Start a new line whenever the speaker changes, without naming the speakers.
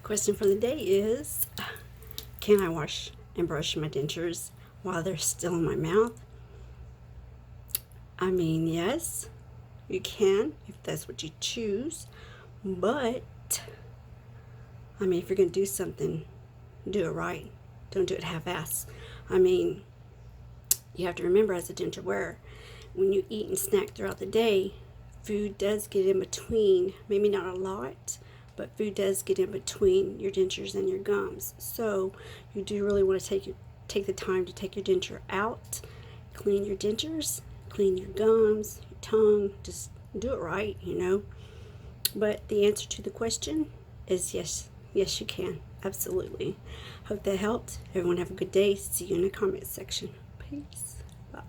Question for the day is, can I wash and brush my dentures while they're still in my mouth? I mean, yes, you can if that's what you choose, but I mean, if you're going to do something, do it right. Don't do it half-ass. I mean, you have to remember as a denture wearer, when you eat and snack throughout the day, food does get in between, maybe not a lot, but food does get in between your dentures and your gums. So you do really want to take the time to take your denture out, clean your dentures, clean your gums, your tongue, just do it right, But the answer to the question is yes. Yes, you can. Absolutely. Hope that helped. Everyone have a good day. See you in the comment section. Peace. Bye.